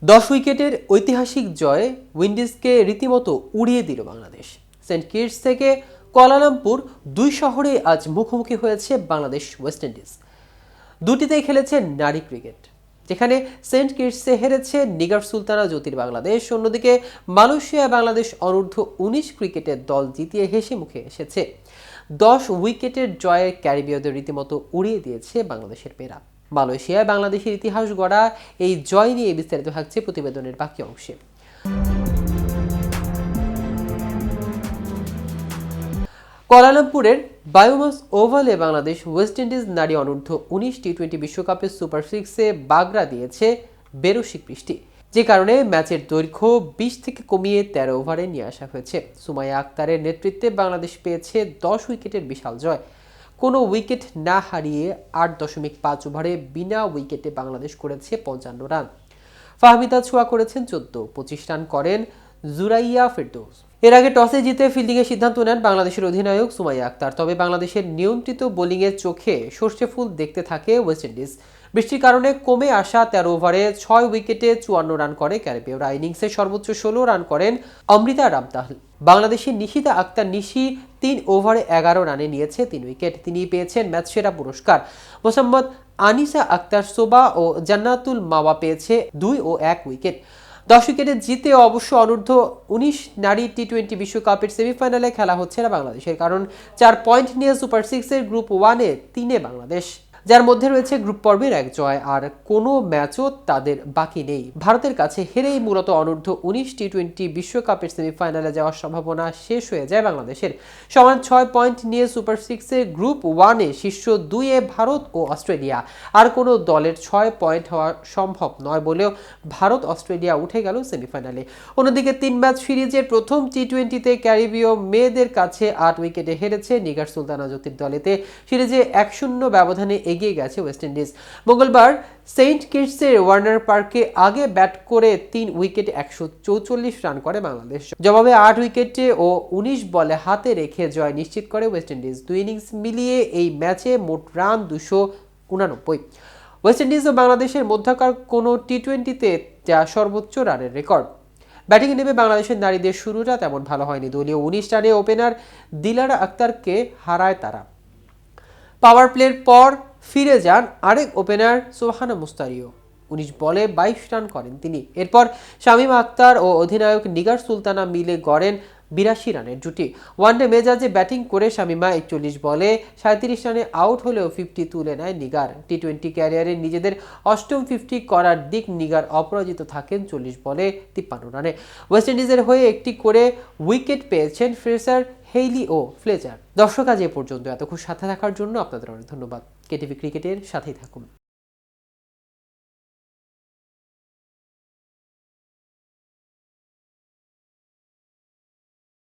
10 উইকেটের ঐতিহাসিক জয়ে উইন্ডিজকে রীতিমতো উড়িয়ে দিল বাংলাদেশ। সেন্ট কিটস থেকে কুয়ালালামপুর দুই শহরে আজ মুখোমুখি হয়েছে বাংলাদেশ ওয়েস্ট ইন্ডিজ। দুটিতেই খেলেছে নারী ক্রিকেট, যেখানে সেন্ট কিটসে হেরেছে নিগার সুলতানা জ্যোতির বাংলাদেশ। অন্যদিকে মালয়েশিয়া বাংলাদেশ অনূর্ধ্ব-19 ক্রিকেটের দল জিতিয়ে হেসে মুখে এসেছে। 10 উইকেটের জয়ে ক্যারিবীয়দের রীতিমতো উড়িয়ে দিয়েছে বাংলাদেশের পেরা। মালয়েশিয়ায় বাংলাদেশের ইতিহাস গড়া এই জয় নিয়ে বিস্তারিত থাকছে প্রতিবেদনের বাকি অংশে। কুয়ালালামপুরের বায়োমাস ওভালে বাংলাদেশ ওয়েস্ট ইন্ডিজ নারী অনূর্ধ্ব-19 টি-20 বিশ্বকাপে সুপার সিক্সে বাগড়া দিয়েছে বেরসিক বৃষ্টি, যে কারণে ম্যাচের দৈর্ঘ্য 20 থেকে কমিয়ে 13 ওভারে নিয়ে আসা হয়েছে। সুমাইয়া আক্তারের নেতৃত্বে বাংলাদেশ পেয়েছে 10 উইকেটের বিশাল জয়। কোনো উইকেট না হারিয়ে 8.5 ওভারে বিনা উইকেটে বাংলাদেশ করেছে 55 রান। ফাহমিদা ছোঁয়া করেছেন 14, 25 রান করেন জুরাইয়া ফেরদৌস। এর আগে টসে জিতে ফিল্ডিংয়ের সিদ্ধান্ত নেন বাংলাদেশের অধিনায়ক সুমাইয়া আক্তার। তবে বাংলাদেশের নিয়ন্ত্রিত বোলিংয়ের চোখে সর্ষে ফুল দেখতে থাকে ওয়েস্ট ইন্ডিজ। বৃষ্টির কারণে কমে আসা 13 ওভারে 6 উইকেটে 54 রান করে ক্যারিবীয়রা। ইনিংসে সর্বোচ্চ 16 রান করেন অমৃতা রামতাহল। বাংলাদেশের নিশিতা আক্তার নিশি 3 ওভারে 11 রানে নিয়েছে 3 উইকেট। তিনি পেয়েছেন ম্যাচ সেরা পুরস্কার। মোসাম্মদ আনিসা আক্তার সোবা ও জান্নাতুল মাওয়া পেয়েছে 2 ও 1 উইকেট। 10 উইকেটে জিতে অবশ্য অনূর্ধ্ব-19 নারী টি-20 বিশ্বকাপের সেমিফাইনালে খেলা হচ্ছে না বাংলাদেশের, কারণ 4 পয়েন্ট নিয়ে সুপার সিক্সের গ্রুপ 1-এ 3-এ বাংলাদেশ, যার মধ্যে রয়েছে গ্রুপ পর্বের 1 জয়। আর কোনো ম্যাচও তাদের বাকি নেই। ভারতের কাছে হেরেই মূলত অনূর্ধ্ব-19 টি-20 বিশ্বকাপের সেমিফাইনালে যাওয়ার সম্ভাবনা শেষ হয়ে যায় বাংলাদেশের। সমান 6 পয়েন্ট নিয়ে সুপার সিক্সের গ্রুপ 1-এ শীর্ষ 2-এ ভারত ও অস্ট্রেলিয়া। আর কোনো দলের 6 পয়েন্ট হওয়া সম্ভব নয় বলেও ভারত অস্ট্রেলিয়া উঠে গেল সেমিফাইনালে। অন্যদিকে 3 ম্যাচ সিরিজের প্রথম টি-20তে ক্যারিবীয় মেয়েদের কাছে 8 উইকেটে হেরেছে নিগার সুলতানা জ্যোতির দলেতে। সিরিজে 1-0 ব্যবধানে এগিয়ে গেছে ওয়েস্ট ইন্ডিজ। মঙ্গলবার সেন্ট কিটসের ওয়ার্নার পার্কে আগে ব্যাট করে 3 উইকেটে 144 রান করে বাংলাদেশ। জবাবে 8 উইকেটে ও 19 বলে হাতে রেখে জয় নিশ্চিত করে ওয়েস্ট ইন্ডিজ। 2 ইনিংস মিলিয়ে এই ম্যাচে মোট রান 289। ওয়েস্ট ইন্ডিজ ও বাংলাদেশের মধ্যকার কোনো টি-20তে যা সর্বোচ্চ রানের রেকর্ড। ব্যাটিংয়ে নেমে বাংলাদেশের নারীদের শুরুটা তেমন ভালো হয়নি। দলীয় 19 রানে ওপেনার দিলারা আক্তারকে হারায় তারা। পাওয়ার প্লের পর ফিরে যান আরেক ওপেনার সোহানা মুস্তারিও। 19 বলে 22 রান করেন তিনি। এরপর শামীমা আক্তার ও অধিনায়ক নিগার সুলতানা মিলে গড়েন 82 রানের জুটি। ওয়ানডে মেজাজে ব্যাটিং করে শামীমা 41 বলে 37 রানে আউট হলেও 50 তুলে নেয় নিগার। টি-20 ক্যারিয়ারে নিজেদের 8ম 50 করার দিক নিগার অপরাজিত থাকেন 40 বলে 53 রানে। ওয়েস্ট ইন্ডিজের হয়ে একটি করে উইকেট পেয়েছেন ফ্রেসার, হেইলি ও ফ্লেচার। দর্শক, আজ এ পর্যন্ত। এতক্ষণ সাথে থাকার জন্য আপনাদের অনেক ধন্যবাদ। কেটিভি ক্রিকেটের সাথেই থাকুন।